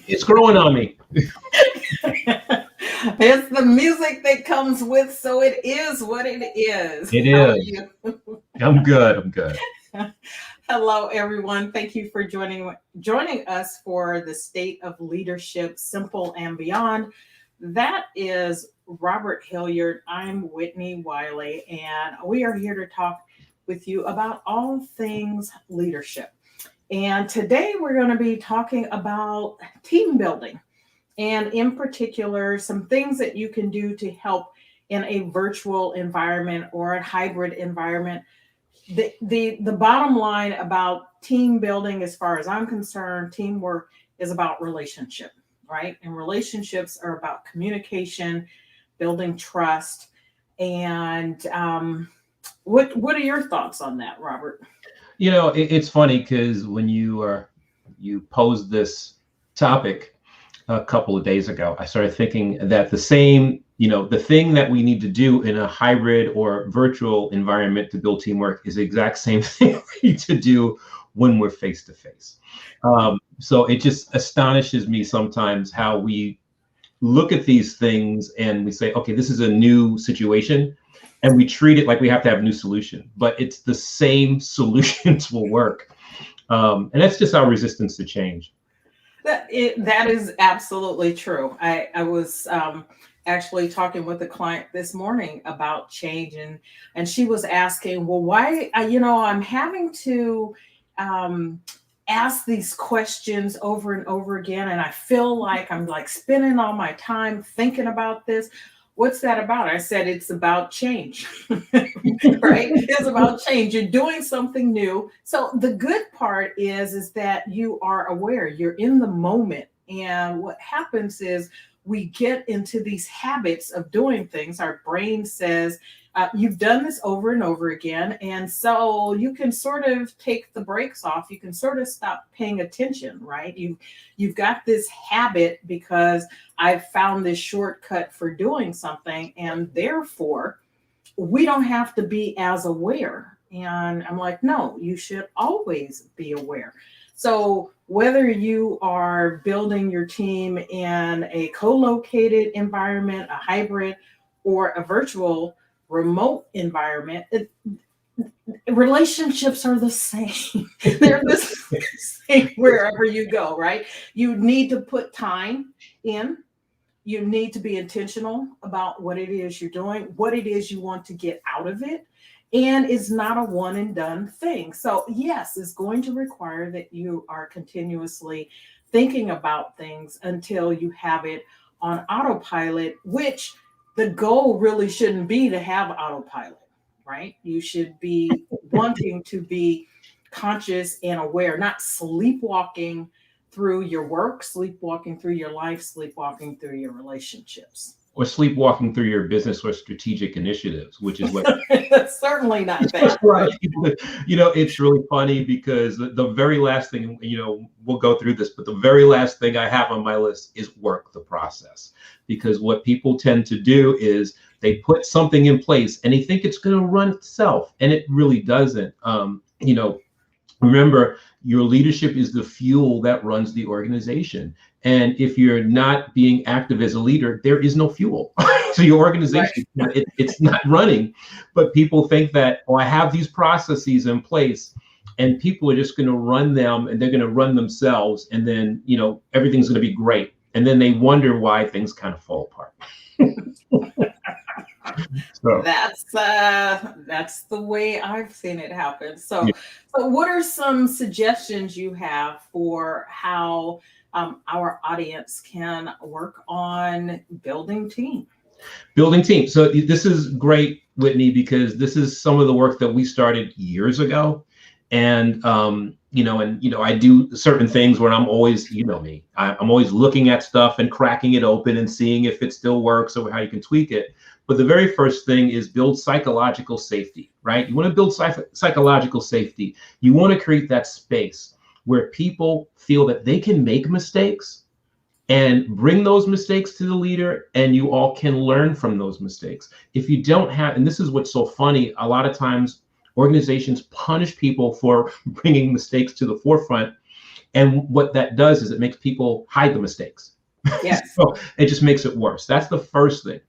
It's growing on me. It's the music that comes with, so it is what it is. It How are is. you? I'm good. I'm good. Hello, everyone. Thank you for joining us for the State of Leadership, Simple and Beyond. That is Robert Hilliard. I'm Whitney Wiley, and we are here to talk with you about all things leadership. And today we're going to be talking about team building, and in particular, some things that you can do to help in a virtual environment or a hybrid environment. The bottom line about team building, as far as I'm concerned, teamwork is about relationship, right? And relationships are about communication, building trust. And what are your thoughts on that, Robert? It's funny because when you posed this topic a couple of days ago, I started thinking that the thing that we need to do in a hybrid or virtual environment to build teamwork is the exact same thing we need to do when we're face to face. So it just astonishes me sometimes how we look at these things and we say, okay, this is a new situation, and we treat it like we have to have a new solution, but it's the same solutions will work. And that's just our resistance to change. That is absolutely true. I was actually talking with a client this morning about change, and she was asking, well, why, I'm having to ask these questions over and over again, and I feel like I'm like spending all my time thinking about this. What's that about? I said, it's about change, right? It's about change. You're doing something new. So the good part is that you are aware, you're in the moment. And what happens is we get into these habits of doing things. Our brain says, you've done this over and over again. And so you can sort of take the brakes off. You can sort of stop paying attention, right? You've got this habit because I've found this shortcut for doing something. And therefore, we don't have to be as aware. And I'm like, no, you should always be aware. So whether you are building your team in a co-located environment, a hybrid, or a virtual remote environment, relationships are the same. They're the same wherever you go, right? You need to put time in. You need to be intentional about what it is you're doing, what it is you want to get out of it. And it's not a one and done thing. So yes, it's going to require that you are continuously thinking about things until you have it on autopilot, which the goal really shouldn't be to have autopilot, right? You should be wanting to be conscious and aware, not sleepwalking through your work, sleepwalking through your life, sleepwalking through your relationships. Or sleepwalking through your business or strategic initiatives, which is what That's certainly not that. right. It's really funny because the very last thing, we'll go through this, but the very last thing I have on my list is work the process. Because what people tend to do is they put something in place and they think it's going to run itself, and it really doesn't. Remember, your leadership is the fuel that runs the organization. And if you're not being active as a leader, there is no fuel. So your organization, right. It's not running. But people think that, I have these processes in place and people are just going to run them and they're going to run themselves. And then, everything's going to be great. And then they wonder why things kind of fall apart. So that's the way I've seen it happen. So what are some suggestions you have for how our audience can work on building team? Building team. So this is great, Whitney, because this is some of the work that we started years ago. And I do certain things where I'm always, me, I'm always looking at stuff and cracking it open and seeing if it still works or how you can tweak it. But the very first thing is build psychological safety, right? You want to build psychological safety. You want to create that space where people feel that they can make mistakes and bring those mistakes to the leader, and you all can learn from those mistakes. If you don't have, and this is what's so funny, a lot of times organizations punish people for bringing mistakes to the forefront. And what that does is it makes people hide the mistakes. Yes. So it just makes it worse. That's the first thing.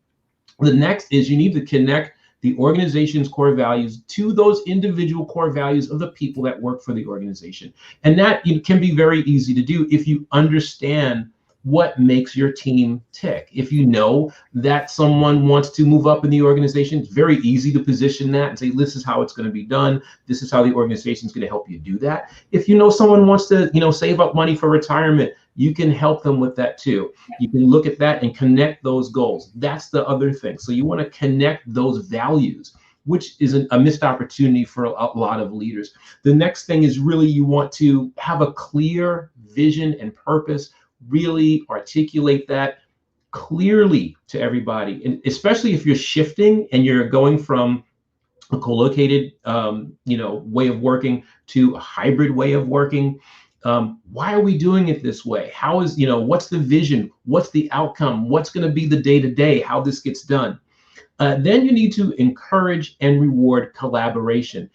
The next is you need to connect the organization's core values to those individual core values of the people that work for the organization. And that can be very easy to do if you understand what makes your team tick. If you know that someone wants to move up in the organization, it's very easy to position that and say, this is how it's going to be done. This is how the organization is going to help you do that. If you know someone wants to, save up money for retirement, you can help them with that too. You can look at that and connect those goals. That's the other thing. So you want to connect those values, which is a missed opportunity for a lot of leaders. The next thing is really you want to have a clear vision and purpose, really articulate that clearly to everybody. And especially if you're shifting and you're going from a co-located, way of working to a hybrid way of working. Why are we doing it this way? How is, what's the vision? What's the outcome? What's going to be the day-to-day, how this gets done? Then you need to encourage and reward collaboration.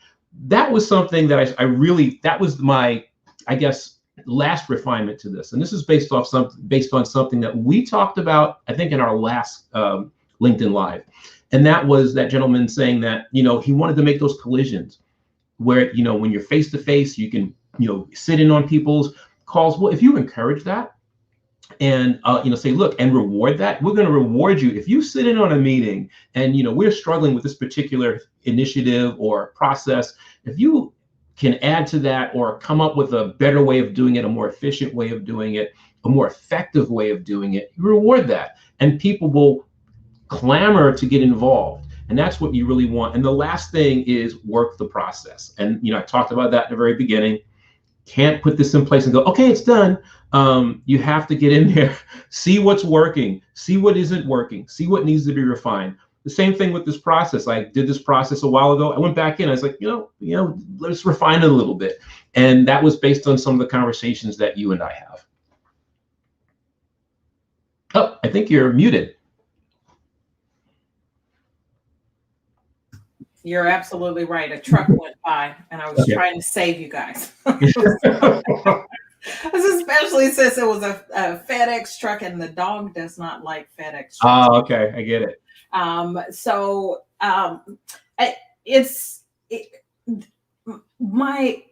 That was something that that was my, I guess, last refinement to this. And this is based on something that we talked about, I think, in our last LinkedIn Live. And that was that gentleman saying that, he wanted to make those collisions where, when you're face to face, you can, sit in on people's calls. Well, if you encourage that and, say, look, and reward that, we're going to reward you. If you sit in on a meeting and, we're struggling with this particular initiative or process, if you can add to that or come up with a better way of doing it, a more efficient way of doing it, a more effective way of doing it, you reward that. And people will clamor to get involved. And that's what you really want. And the last thing is work the process. And, I talked about that in the very beginning. Can't put this in place and go, okay, it's done. You have to get in there, see what's working, see what isn't working, see what needs to be refined. The same thing with this process. I did this process a while ago. I went back in. I was like, let's refine it a little bit. And that was based on some of the conversations that you and I have. Oh, I think you're muted. You're absolutely right. A truck went by and I was trying to save you guys. Especially since it was a FedEx truck and the dog does not like FedEx trucks. Oh, okay. I get it. My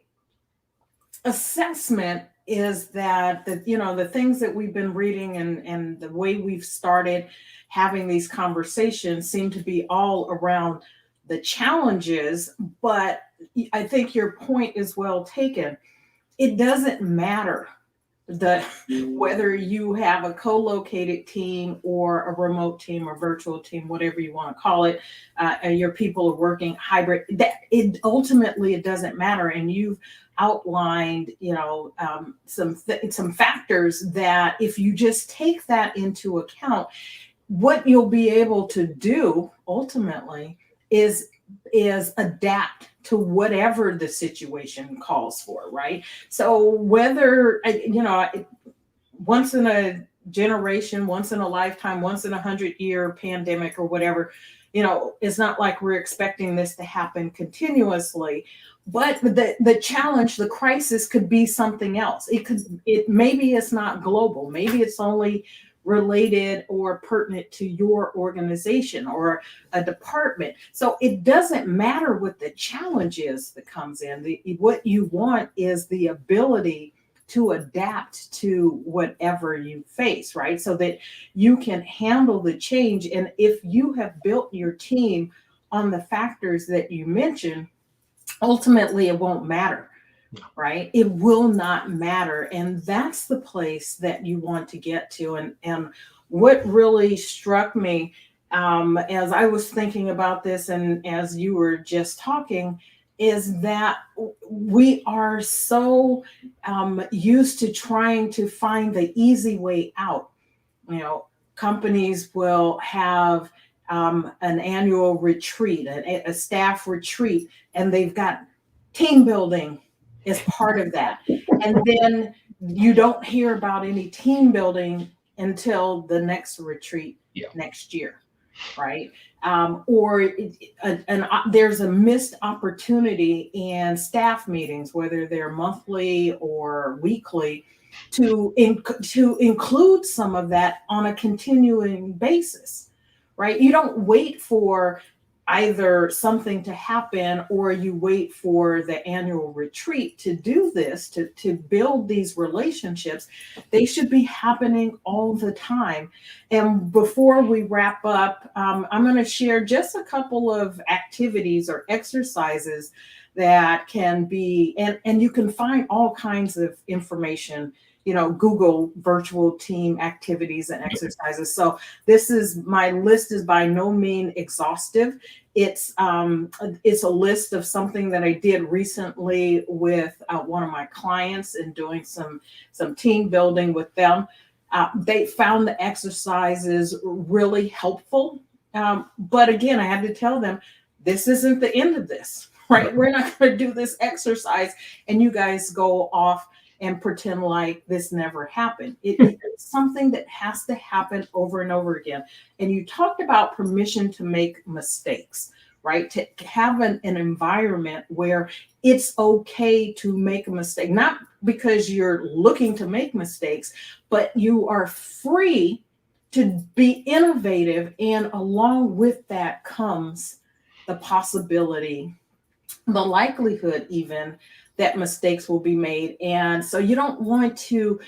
assessment is that the things that we've been reading and the way we've started having these conversations seem to be all around the challenges, but I think your point is well taken. It doesn't matter whether you have a co-located team or a remote team or virtual team, whatever you want to call it, and your people are working hybrid. It doesn't matter. And you've outlined, some factors that if you just take that into account, what you'll be able to do ultimately is adapt to whatever the situation calls for, right? So whether, once in a generation, once in a lifetime, once in 100-year pandemic or whatever, it's not like we're expecting this to happen continuously, but the challenge, the crisis could be something else. Maybe it's not global. Maybe it's only related or pertinent to your organization or a department. So it doesn't matter what the challenge is that comes in. What you want is the ability to adapt to whatever you face, right? So that you can handle the change. And if you have built your team on the factors that you mentioned, ultimately it won't matter. Right? It will not matter. And that's the place that you want to get to. And what really struck me as I was thinking about this and as you were just talking is that we are so used to trying to find the easy way out. Companies will have an annual retreat, a staff retreat, and they've got team building is part of that. And then you don't hear about any team building until the next retreat next year. right? There's a missed opportunity in staff meetings, whether they're monthly or weekly, to include some of that on a continuing basis, right? You don't wait for either something to happen or you wait for the annual retreat to do this, to build these relationships. They should be happening all the time. And before we wrap up, I'm going to share just a couple of activities or exercises that can be, and you can find all kinds of information, Google virtual team activities and exercises. So my list is by no means exhaustive. It's a list of something that I did recently with one of my clients and doing some team building with them. They found the exercises really helpful. But again, I had to tell them, this isn't the end of this, right? We're not going to do this exercise and you guys go off and pretend like this never happened. It's something that has to happen over and over again. And you talked about permission to make mistakes, right? To have an environment where it's okay to make a mistake, not because you're looking to make mistakes, but you are free to be innovative. And along with that comes the possibility, the likelihood even, that mistakes will be made. And so you don't want to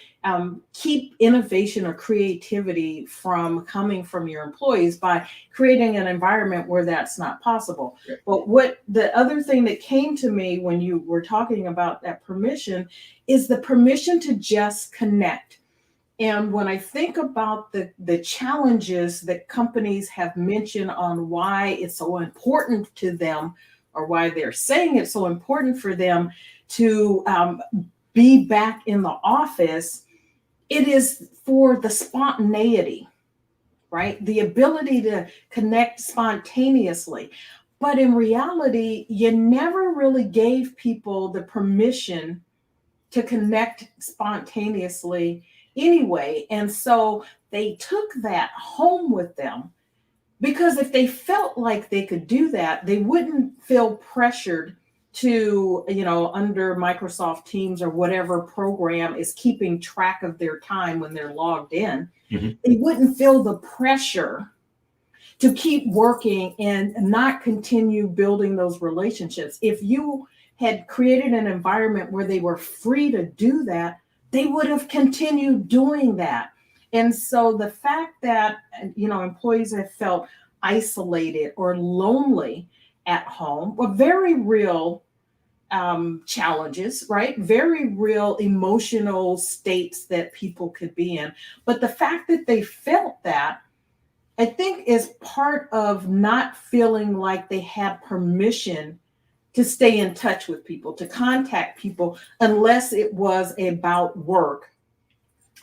keep innovation or creativity from coming from your employees by creating an environment where that's not possible. Yeah. But what the other thing that came to me when you were talking about that permission is the permission to just connect. And when I think about the challenges that companies have mentioned on why it's so important to them, or why they're saying it's so important for them to be back in the office, it is for the spontaneity, right? The ability to connect spontaneously. But in reality, you never really gave people the permission to connect spontaneously anyway. And so they took that home with them, because if they felt like they could do that, they wouldn't feel pressured to, under Microsoft Teams or whatever program is keeping track of their time when they're logged in. Mm-hmm. They wouldn't feel the pressure to keep working and not continue building those relationships. If you had created an environment where they were free to do that, they would have continued doing that. And so the fact that, employees have felt isolated or lonely at home were very real challenges, right? Very real emotional states that people could be in. But the fact that they felt that, I think, is part of not feeling like they had permission to stay in touch with people, to contact people, unless it was about work.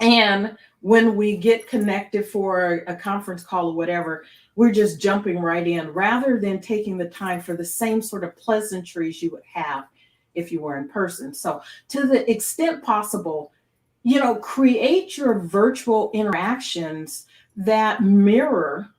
And when we get connected for a conference call or whatever, we're just jumping right in rather than taking the time for the same sort of pleasantries you would have if you were in person. So to the extent possible, create your virtual interactions that mirror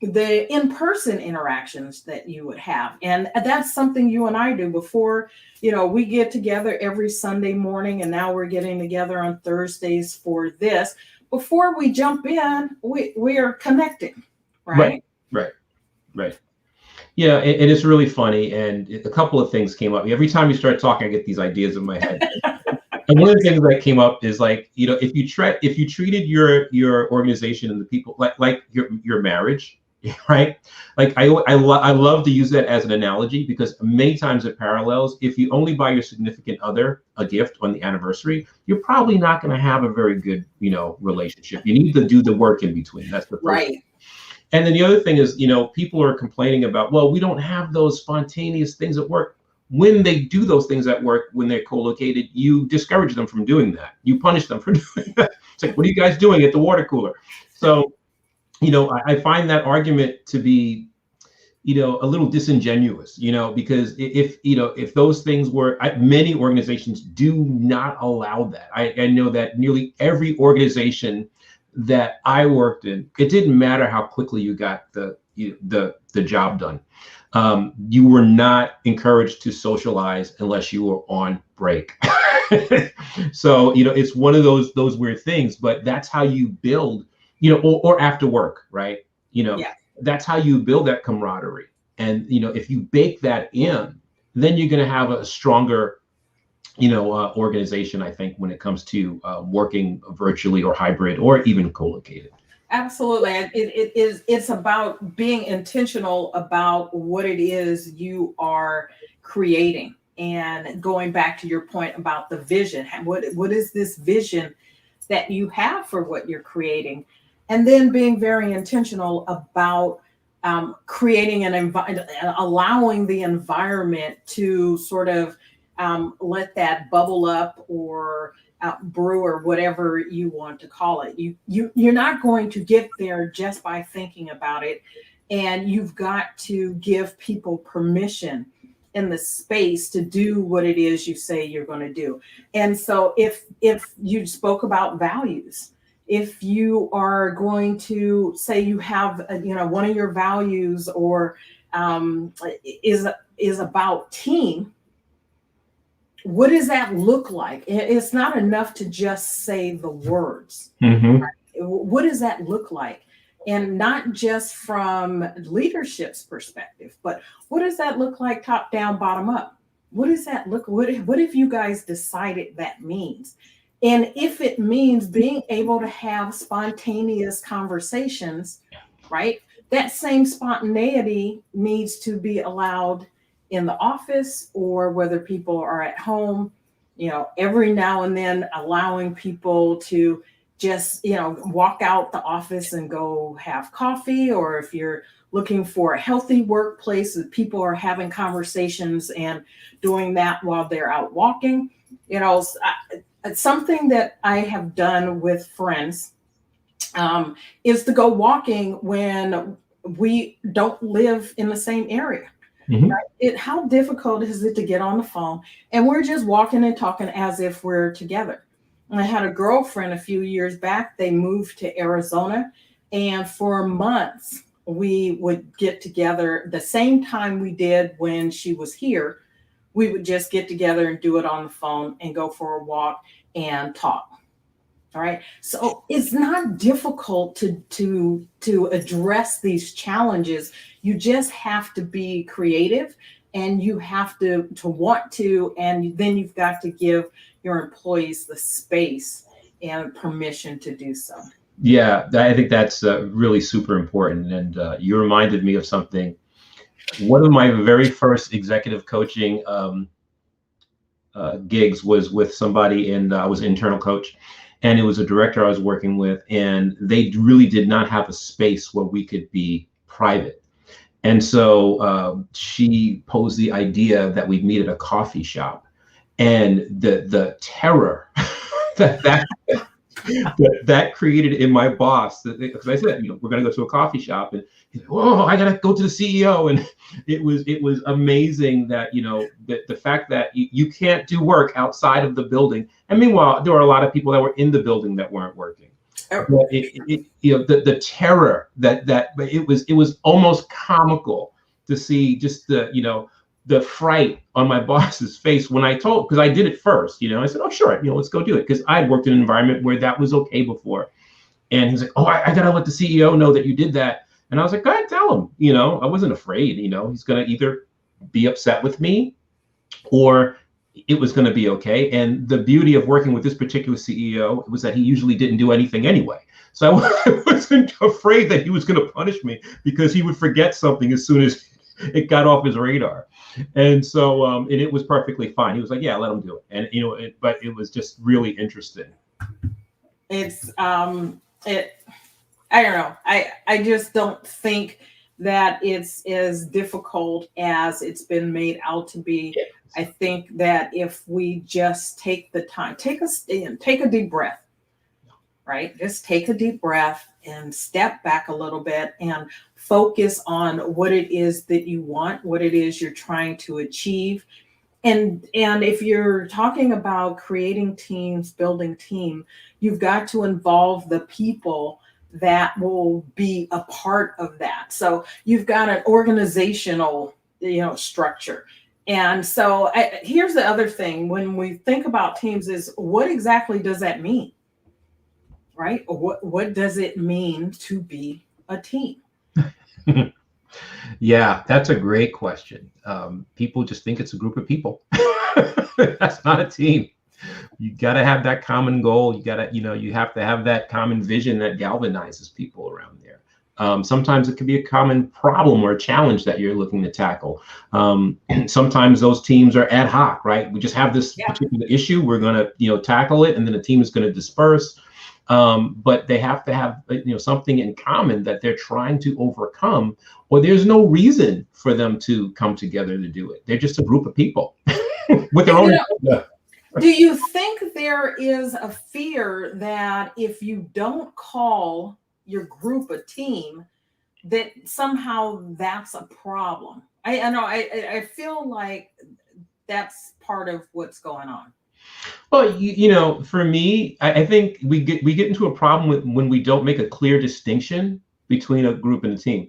the in-person interactions that you would have. And that's something you and I do before, we get together every Sunday morning, and now we're getting together on Thursdays for this. Before we jump in, we are connecting, right? Right. Yeah, and it's really funny. And a couple of things came up. Every time you start talking, I get these ideas in my head. And one of the things that came up is like, if you treated your organization and the people like your marriage, right? Like I love to use that as an analogy, because many times it parallels. If you only buy your significant other a gift on the anniversary, you're probably not going to have a very good, relationship. You need to do the work in between. That's the first right thing. And then the other thing is, people are complaining about, well, we don't have those spontaneous things at work. When they do those things at work, when they're co-located, you discourage them from doing that. You punish them for doing that. It's like, what are you guys doing at the water cooler? So, I find that argument to be, a little disingenuous, because if those things were, many organizations do not allow that. I know that nearly every organization that I worked in, it didn't matter how quickly you got the job done. You were not encouraged to socialize unless you were on break. So, it's one of those weird things, but that's how you build, or after work, right? Yeah. That's how you build that camaraderie. And, if you bake that in, then you're going to have a stronger, organization, I think, when it comes to working virtually or hybrid or even co-located. Absolutely. It's about being intentional about what it is you are creating. And going back to your point about the vision, what is this vision that you have for what you're creating? And then being very intentional about creating allowing the environment to sort of let that bubble up or brew or whatever you want to call it. You're not going to get there just by thinking about it, and you've got to give people permission in the space to do what it is you say you're going to do. And so if you spoke about values, if you are going to say you have one of your values or is about team, what does that look like? It's not enough to just say the words. Mm-hmm. Right? What does that look like? And not just from leadership's perspective, but what does that look like top down, bottom up? What does that look? What have you guys decided that means? And if it means being able to have spontaneous conversations, right? That same spontaneity needs to be allowed in the office, or whether people are at home, every now and then allowing people to just, walk out the office and go have coffee. Or if you're looking for a healthy workplace, that people are having conversations and doing that while they're out walking. Something that I have done with friends is to go walking when we don't live in the same area. Mm-hmm. Right? How difficult is it to get on the phone and we're just walking and talking as if we're together? And I had a girlfriend a few years back. They moved to Arizona, and for months we would get together the same time we did when she was here. We would just get together and do it on the phone and go for a walk and talk. All right. So it's not difficult to address these challenges. You just have to be creative, and you have to want to, and then you've got to give your employees the space and permission to do so. Yeah, I think that's really super important. And you reminded me of something. One of my very first executive coaching gigs was with somebody, and I was an internal coach. And it was a director I was working with, and they really did not have a space where we could be private. And so she posed the idea that we'd meet at a coffee shop, and the terror that created in my boss, because I said, we're going to go to a coffee shop, and he's like, "Whoa, I got to go to the CEO." And it was amazing that, the fact that you can't do work outside of the building. And meanwhile, there were a lot of people that were in the building that weren't working. But the terror that it was almost comical to see just the fright on my boss's face when I told, because I did it first, I said, "Oh, sure, let's go do it." Because I worked in an environment where that was okay before. And he's like, "Oh, I got to let the CEO know that you did that." And I was like, "Go ahead, tell him." I wasn't afraid. He's going to either be upset with me or it was going to be okay. And the beauty of working with this particular CEO was that he usually didn't do anything anyway. So I wasn't afraid that he was going to punish me, because he would forget something as soon as it got off his radar. And so, and it was perfectly fine. He was like, "Yeah, let him do it." And, but it was just really interesting. It's, I don't know. I just don't think that it's as difficult as it's been made out to be. Yes. I think that if we just take the time, take a deep breath, right? Just take a deep breath and step back a little bit and focus on what it is that you want, what it is you're trying to achieve, And if you're talking about creating teams, building team, you've got to involve the people that will be a part of that. So you've got an organizational, structure. And so here's the other thing: when we think about teams, is what exactly does that mean, right? What does it mean to be a team? Yeah, that's a great question. People just think it's a group of people. That's not a team. You got to have that common goal. You have to have that common vision that galvanizes people around there. Sometimes it could be a common problem or a challenge that you're looking to tackle. Sometimes those teams are ad hoc, right? We just have this particular issue. We're going to, tackle it, and then the team is going to disperse. But they have to have, something in common that they're trying to overcome, or there's no reason for them to come together to do it. They're just a group of people with their own. Do you think there is a fear that if you don't call your group a team, that somehow that's a problem? I know. I feel like that's part of what's going on. Well, for me, I think we get into a problem when we don't make a clear distinction between a group and a team.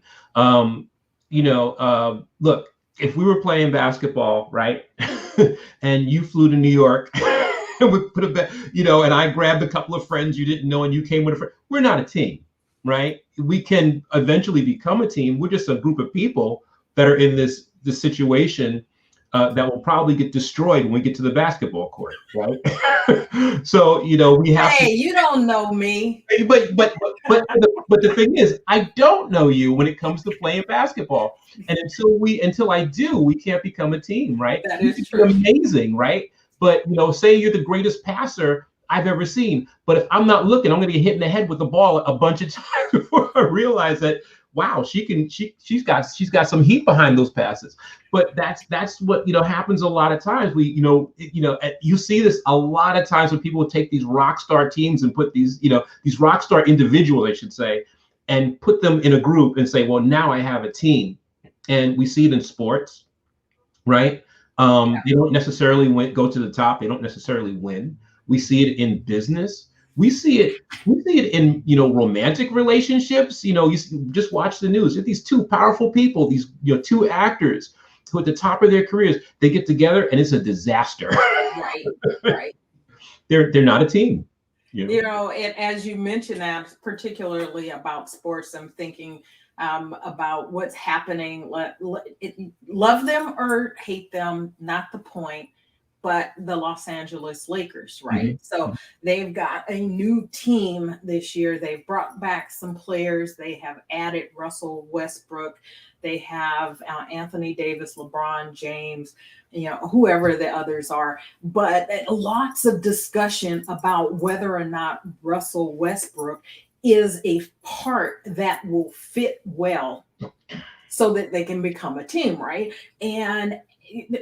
Look, if we were playing basketball, right, and you flew to New York, and we put and I grabbed a couple of friends you didn't know, and you came with a friend, we're not a team, right? We can eventually become a team. We're just a group of people that are in this situation that will probably get destroyed when we get to the basketball court, right? So we have. Hey, you don't know me. But the thing is, I don't know you when it comes to playing basketball, and until I do, we can't become a team, right? That is true. Amazing, right? But say you're the greatest passer I've ever seen, but if I'm not looking, I'm going to get hit in the head with the ball a bunch of times before I realize that. Wow, she's got some heat behind those passes. But that's what happens a lot of times. You see this a lot of times when people take these rock star teams and put these rock star individuals, I should say, and put them in a group and say, well, now I have a team. And we see it in sports, right? They don't necessarily go to the top. They don't necessarily win. We see it in business. We see it in romantic relationships. You just watch the news. These two powerful people, these two actors who at the top of their careers, they get together and it's a disaster. Right. They're not a team. And as you mentioned that, particularly about sports, I'm thinking about what's happening. Love them or hate them, not the point. But the Los Angeles Lakers, right? Mm-hmm. So they've got a new team this year. They've brought back some players. They have added Russell Westbrook. They have Anthony Davis, LeBron James, whoever the others are. But lots of discussion about whether or not Russell Westbrook is a part that will fit well so that they can become a team, right? And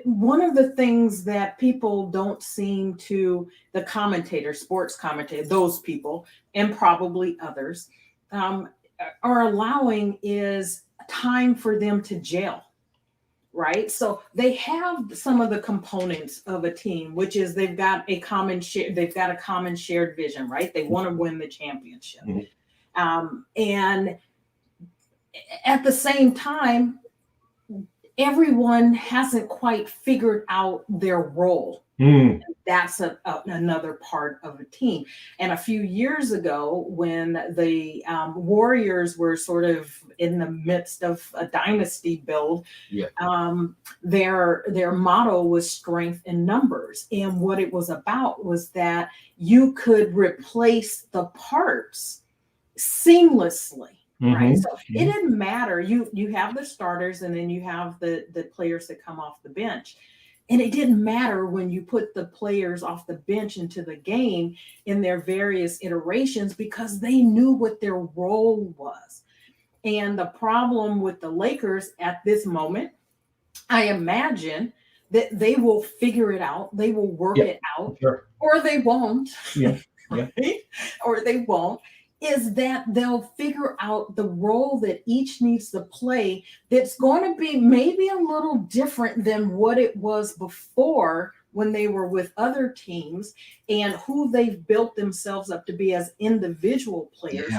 one of the things that people don't seem to, the commentators, sports commentators, those people, and probably others, are allowing is time for them to gel, right? So they have some of the components of a team, which is they've got a common shared vision, right? They want to win the championship. Mm-hmm. And at the same time, everyone hasn't quite figured out their role. That's another part of a team. And a few years ago, when the Warriors were sort of in the midst of a dynasty build, their motto was strength in numbers. And what it was about was that you could replace the parts seamlessly. Right. So it didn't matter. You have the starters and then you have the players that come off the bench. And it didn't matter when you put the players off the bench into the game in their various iterations because they knew what their role was. And the problem with the Lakers at this moment, I imagine that they will figure it out. They will work it out, or they won't. Yeah. Right? Or they won't. is that they'll figure out the role that each needs to play that's going to be maybe a little different than what it was before when they were with other teams, and who they've built themselves up to be as individual players,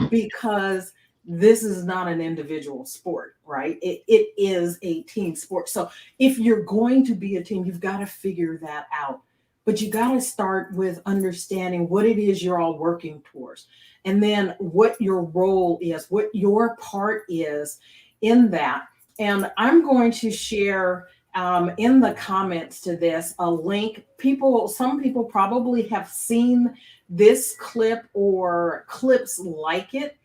because this is not an individual sport, right? It is a team sport. So if you're going to be a team, you've got to figure that out. But you got to start with understanding what it is you're all working towards, and then what your role is, what your part is in that. And I'm going to share in the comments to this a link. Some people probably have seen this clip or clips like it,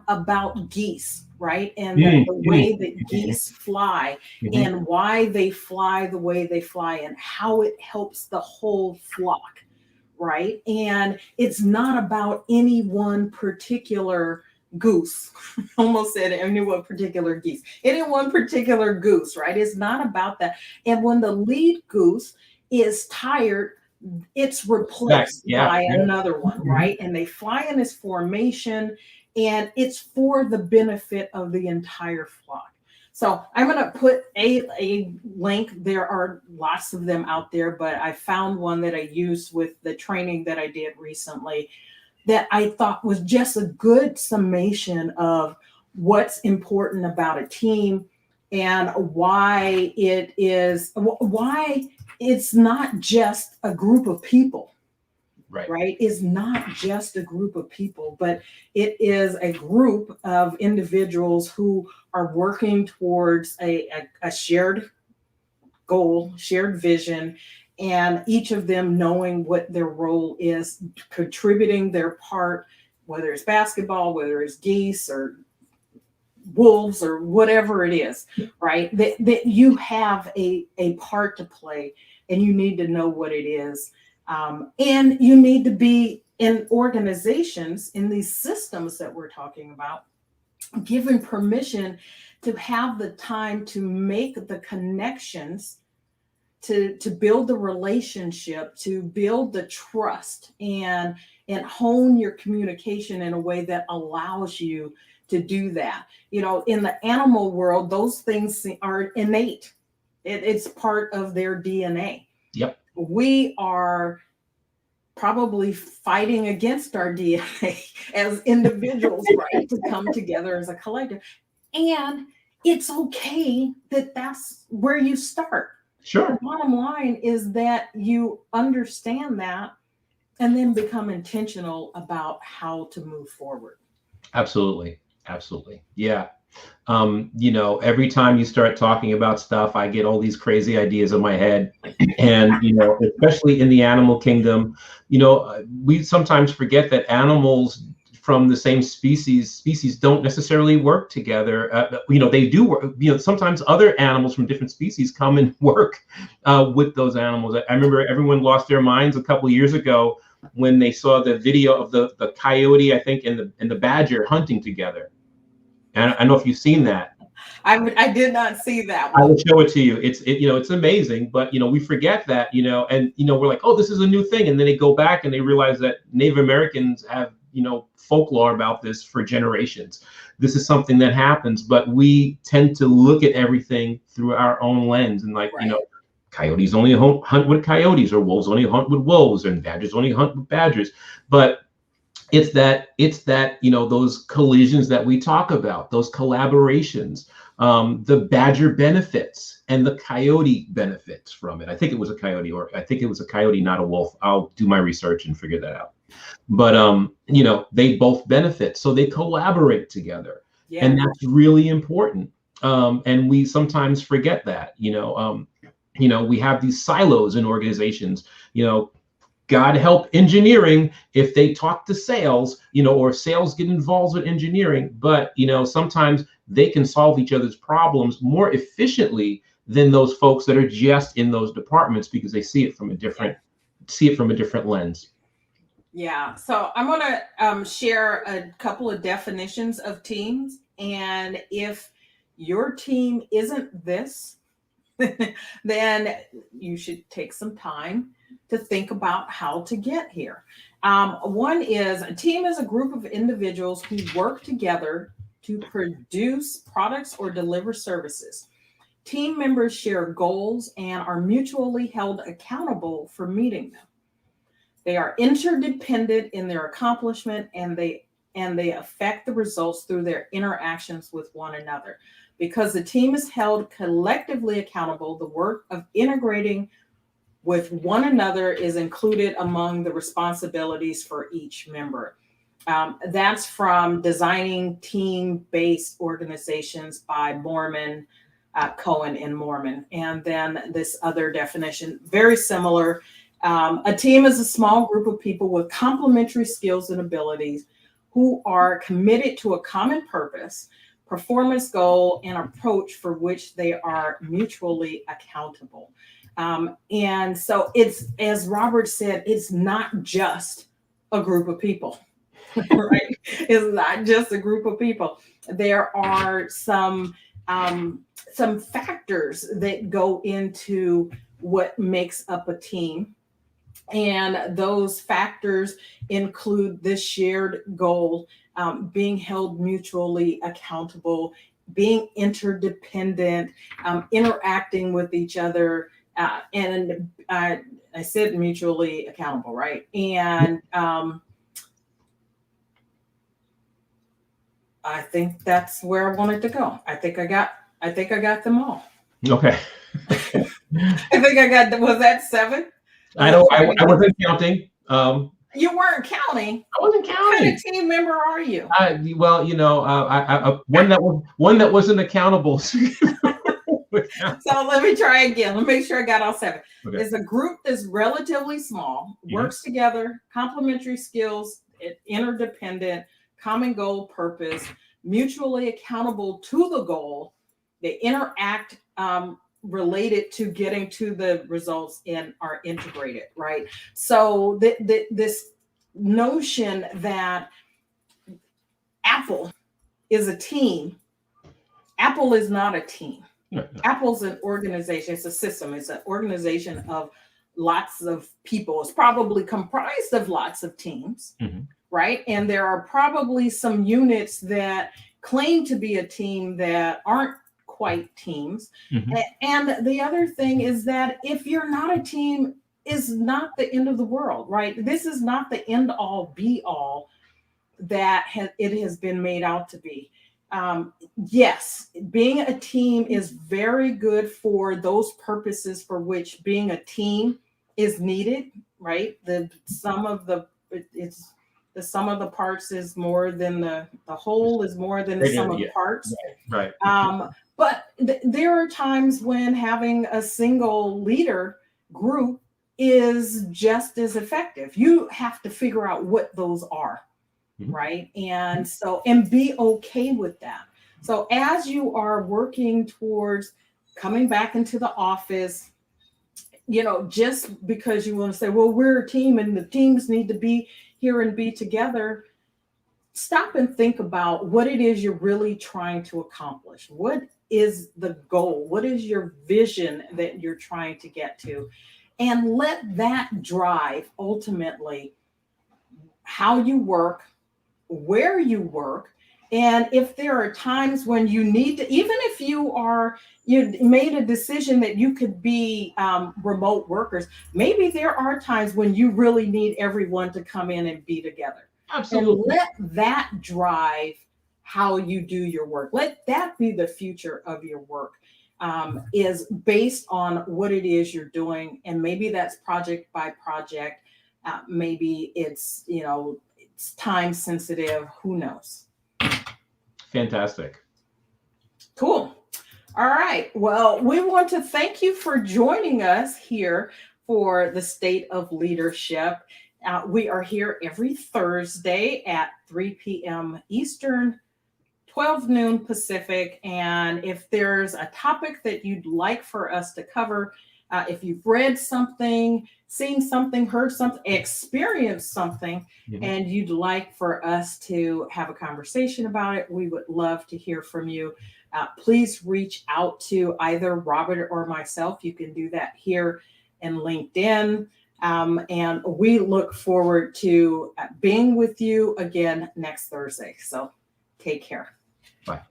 about geese, right? And the way that geese fly, and why they fly the way they fly, and how it helps the whole flock, right? And it's not about any one particular goose. Almost said any one particular geese, any one particular goose, right? It's not about that. And when the lead goose is tired, it's replaced by another one, right? And they fly in this formation, and it's for the benefit of the entire flock. So I'm going to put a link. There are lots of them out there, but I found one that I used with the training that I did recently that I thought was just a good summation of what's important about a team, and why it's not just a group of people. Right? It's not just a group of people, but it is a group of individuals who are working towards a shared goal, shared vision, and each of them knowing what their role is, contributing their part, whether it's basketball, whether it's geese or wolves or whatever it is, right? That you have a part to play, and you need to know what it is. And you need to be in organizations, in these systems that we're talking about, given permission to have the time to make the connections, to build the relationship, to build the trust, and hone your communication in a way that allows you to do that. You know, in the animal world, those things are innate. It's part of their DNA. Yep. We are probably fighting against our DNA as individuals, right? To come together as a collective. And it's okay that that's where you start. Sure. The bottom line is that you understand that, and then become intentional about how to move forward. Absolutely. Yeah. You know, every time you start talking about stuff, I get all these crazy ideas in my head. And, you know, especially in the animal kingdom, you know, we sometimes forget that animals from the same species don't necessarily work together. You know, they do work. You know, sometimes other animals from different species come and work with those animals. I remember everyone lost their minds a couple of years ago when they saw the video of the coyote, I think, and the badger hunting together. And I don't know if you've seen that. I did not see that one. I will show it to you. You know, it's amazing, but you know, we forget that, you know, and you know, we're like, oh, this is a new thing, and then they go back and they realize that Native Americans have, you know, folklore about this for generations. This is something that happens, but we tend to look at everything through our own lens, and like, you know, coyotes only hunt with coyotes, or wolves only hunt with wolves, and badgers only hunt with badgers. But it's that, you know, those collisions that we talk about, those collaborations, the badger benefits and the coyote benefits from it. I think it was a coyote, not a wolf. I'll do my research and figure that out. But you know, they both benefit, so they collaborate together. Yeah. And that's really important. And we sometimes forget that, you know, we have these silos in organizations, you know. God help engineering if they talk to sales, you know, or sales get involved with engineering. But, you know, sometimes they can solve each other's problems more efficiently than those folks that are just in those departments, because they see it from a different lens. Yeah. So I'm going to share a couple of definitions of teams. And if your team isn't this, then you should take some time to think about how to get here. One is a team is a group of individuals who work together to produce products or deliver services. Team members share goals and are mutually held accountable for meeting them. They are interdependent in their accomplishment, and they affect the results through their interactions with one another. Because the team is held collectively accountable, the work of integrating with one another is included among the responsibilities for each member. That's from Designing Team-Based Organizations by Mormon, Cohen and Mormon. And then this other definition, very similar. A team is a small group of people with complementary skills and abilities who are committed to a common purpose, performance goal, and approach for which they are mutually accountable. And so it's, as Robert said, it's not just a group of people, right? It's not just a group of people. There are some factors that go into what makes up a team. And those factors include this shared goal, being held mutually accountable, being interdependent, interacting with each other, and I said mutually accountable, right? And I think that's where I wanted to go. I think I got them all. Okay. I think I got, was that 7? I wasn't counting. You weren't counting. I wasn't counting. What kind of team member are you? Well, one that wasn't accountable. So let me try again. Let me make sure I got all 7. Okay. It's a group that's relatively small, works together, complementary skills, interdependent, common goal, purpose, mutually accountable to the goal. They interact related to getting to the results and are integrated, right? So this notion that Apple is a team, Apple is not a team. No. Apple's an organization. It's a system. It's an organization of lots of people. It's probably comprised of lots of teams, right? And there are probably some units that claim to be a team that aren't quite teams. And the other thing is that if you're not a team, is not the end of the world, right? This is not the end all be all that it has been made out to be. Yes, being a team is very good for those purposes for which being a team is needed, right? The sum of the parts is more than the whole is more than the sum of the parts. Right. But there are times when having a single leader group is just as effective. You have to figure out what those are, right? And so, and be okay with that. So as you are working towards coming back into the office, just because you want to say, well, we're a team and the teams need to be here and be together, stop and think about what it is you're really trying to accomplish. What is the goal? What is your vision that you're trying to get to? And let that drive ultimately how you work, where you work. And if there are times when you need to, even if you made a decision that you could be remote workers, maybe there are times when you really need everyone to come in and be together. Absolutely. And let that drive how you do your work. Let that be the future of your work, is based on what it is you're doing. And maybe that's project by project. Maybe it's time sensitive. Who knows? Fantastic. Cool. All right. Well, we want to thank you for joining us here for the State of Leadership. We are here every Thursday at 3 p.m. Eastern, 12 noon Pacific. And if there's a topic that you'd like for us to cover, if you've read something, seen something, heard something, experienced something, and you'd like for us to have a conversation about it, we would love to hear from you. please reach out to either Robert or myself. You can do that here in LinkedIn. And we look forward to being with you again next Thursday. So take care. Bye.